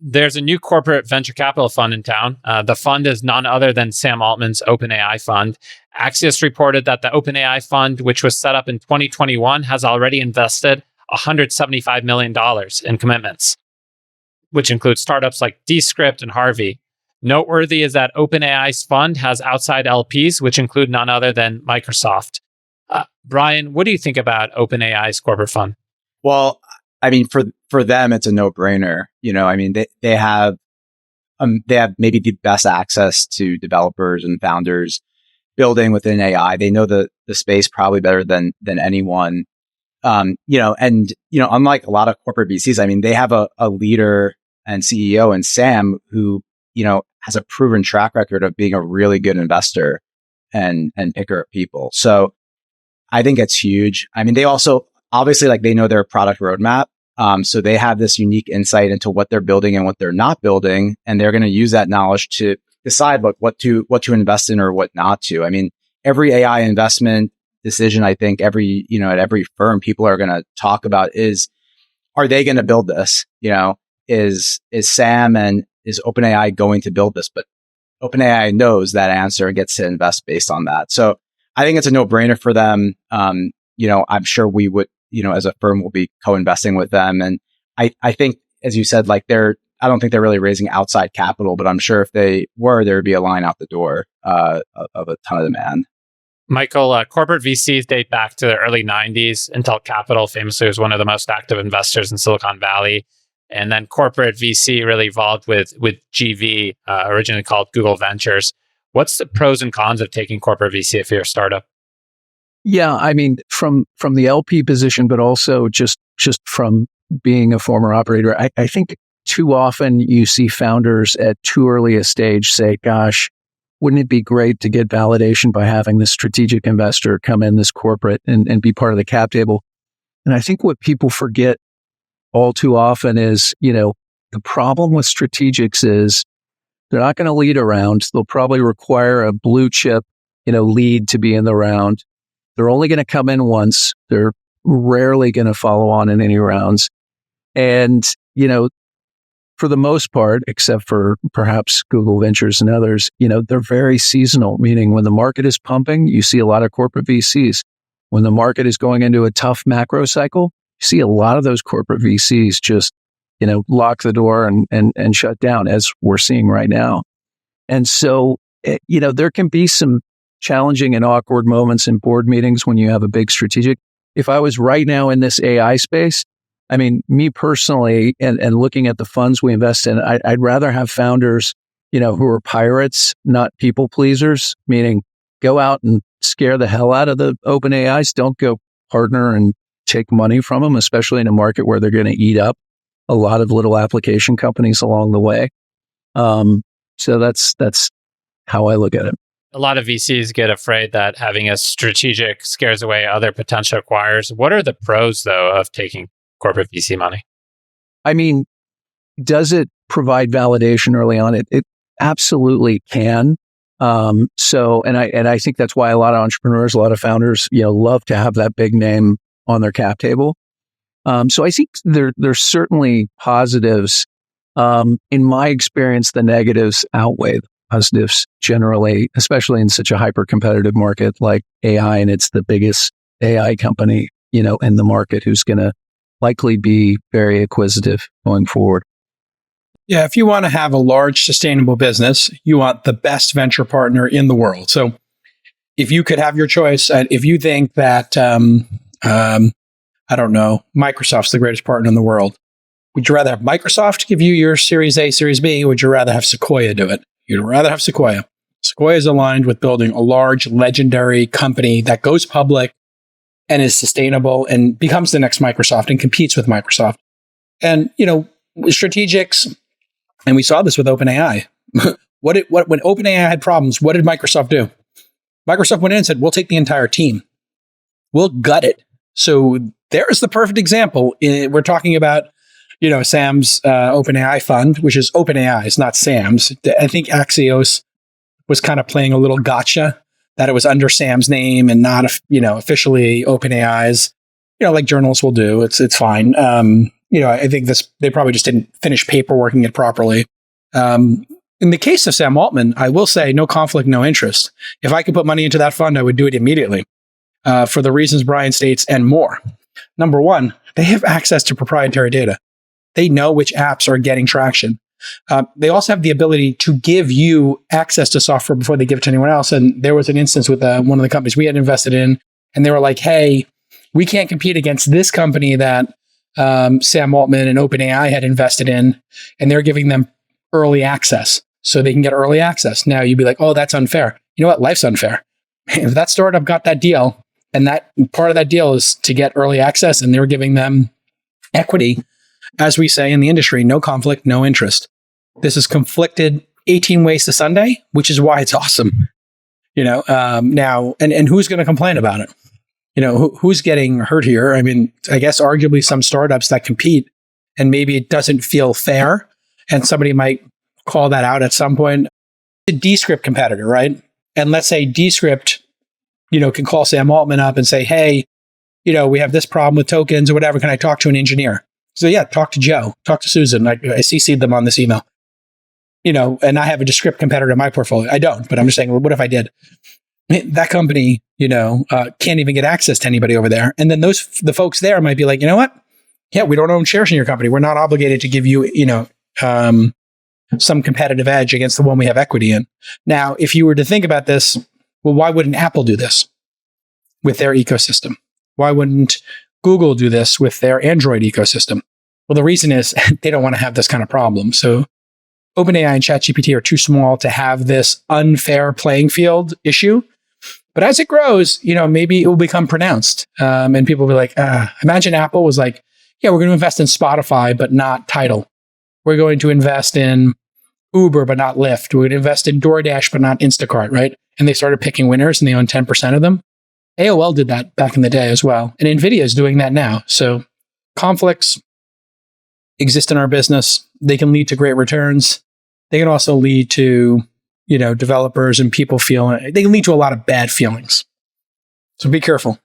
There's a new corporate venture capital fund in town. The fund is none other than Sam Altman's OpenAI fund. Axios reported that the OpenAI fund, which was set up in 2021, has already invested $175 million in commitments, which includes startups like Descript and Harvey. Noteworthy is that OpenAI's fund has outside LPs, which include none other than Microsoft. Brian, what do you think about OpenAI's corporate fund? Well, I mean, for them, it's a no-brainer. I mean, they have maybe the best access to developers and founders building within AI. They know the space probably better than anyone. Unlike a lot of corporate VCs, I mean, they have a leader and CEO in Sam who, has a proven track record of being a really good investor and picker of people. So I think it's huge. I mean, they also obviously they know their product roadmap. So they have this unique insight into what they're building and what they're not building. And they're going to use that knowledge to decide what to invest in or what not to. I mean, every AI investment decision, I think at every firm, people are going to talk about are they going to build this? Is Sam and is OpenAI going to build this? But OpenAI knows that answer and gets to invest based on that. So I think it's a no-brainer for them. I'm sure we would, as a firm, will be co-investing with them. And I think, as you said, I don't think they're really raising outside capital, but I'm sure if they were, there would be a line out the door of a ton of demand. Michael, corporate VCs date back to the early 90s. Intel Capital famously was one of the most active investors in Silicon Valley. And then corporate VC really evolved with GV, originally called Google Ventures. What's the pros and cons of taking corporate VC if you're a startup? Yeah, I mean, from the LP position, but also just from being a former operator, I think too often you see founders at too early a stage say, gosh, wouldn't it be great to get validation by having this strategic investor come in, this corporate, and be part of the cap table? And I think what people forget all too often is, the problem with strategics is they're not going to lead a round. They'll probably require a blue chip, lead to be in the round. They're only going to come in once. They're rarely going to follow on in any rounds. And, for the most part, except for perhaps Google Ventures and others, they're very seasonal, meaning when the market is pumping, you see a lot of corporate VCs. When the market is going into a tough macro cycle, you see a lot of those corporate VCs just, lock the door and shut down, as we're seeing right now. And so, there can be some challenging and awkward moments in board meetings when you have a big strategic. If I was right now in this AI space, I mean, me personally, and looking at the funds we invest in, I'd rather have founders, who are pirates, not people pleasers, meaning go out and scare the hell out of the OpenAIs. Don't go partner and take money from them, especially in a market where they're going to eat up a lot of little application companies along the way. So that's how I look at it. A lot of VCs get afraid that having a strategic scares away other potential acquirers. What are the pros, though, of taking corporate VC money? I mean, does it provide validation early on? It absolutely can. And I think that's why a lot of entrepreneurs, a lot of founders, love to have that big name on their cap table. So I think there's certainly positives. In my experience, the negatives outweigh the positives generally, especially in such a hyper-competitive market like AI, and it's the biggest AI company, in the market who's going to likely be very acquisitive going forward. Yeah, if you want to have a large, sustainable business, you want the best venture partner in the world. So if you could have your choice, if you think that, I don't know, Microsoft's the greatest partner in the world, would you rather have Microsoft give you your Series A, Series B, or would you rather have Sequoia do it? You'd rather have Sequoia. Sequoia is aligned with building a large, legendary company that goes public and is sustainable and becomes the next Microsoft and competes with Microsoft. And, strategics, and we saw this with OpenAI. When OpenAI had problems, what did Microsoft do? Microsoft went in and said, we'll take the entire team. We'll gut it. So there's the perfect example. We're talking about, Sam's OpenAI fund, which is OpenAI's, not Sam's. I think Axios was kind of playing a little gotcha that it was under Sam's name and not, officially OpenAI's, like journalists will do. It's fine. I think they probably just didn't finish paperworking it properly. In the case of Sam Altman, I will say no conflict, no interest. If I could put money into that fund, I would do it immediately for the reasons Brian states and more. Number one, they have access to proprietary data. They know which apps are getting traction. They also have the ability to give you access to software before they give it to anyone else. And there was an instance with one of the companies we had invested in, and they were like, hey, we can't compete against this company that Sam Altman and OpenAI had invested in, and they're giving them early access. So they can get early access. Now you'd be like, oh, that's unfair. You know what? Life's unfair. If that startup got that deal, and that part of that deal is to get early access, and they're giving them equity, as we say in the industry, no conflict, no interest. This is conflicted 18 ways to Sunday, which is why it's awesome. Now, and who's going to complain about it? Who's getting hurt here? I mean, I guess arguably some startups that compete, and maybe it doesn't feel fair, and somebody might call that out at some point. A Descript competitor, right? And let's say Descript, can call Sam Altman up and say, hey, we have this problem with tokens or whatever. Can I talk to an engineer? So yeah, talk to Joe, talk to Susan. I CC'd them on this email. And I have a Descript competitor in my portfolio. I don't, but I'm just saying, well, what if I did? That company, can't even get access to anybody over there. And then the folks there might be like, you know what? Yeah, we don't own shares in your company. We're not obligated to give you, some competitive edge against the one we have equity in. Now, if you were to think about this, well, why wouldn't Apple do this with their ecosystem? Why wouldn't Google do this with their Android ecosystem? Well, the reason is they don't want to have this kind of problem. So OpenAI and ChatGPT are too small to have this unfair playing field issue. But as it grows, maybe it will become pronounced. And people will be like, imagine Apple was like, yeah, we're going to invest in Spotify, but not Tidal. We're going to invest in Uber, but not Lyft. We're going to invest in DoorDash, but not Instacart, right? And they started picking winners, and they own 10% of them. AOL did that back in the day as well. And NVIDIA is doing that now. So conflicts exist in our business. They can lead to great returns. They can also lead to, developers and people feeling, they can lead to a lot of bad feelings. So be careful.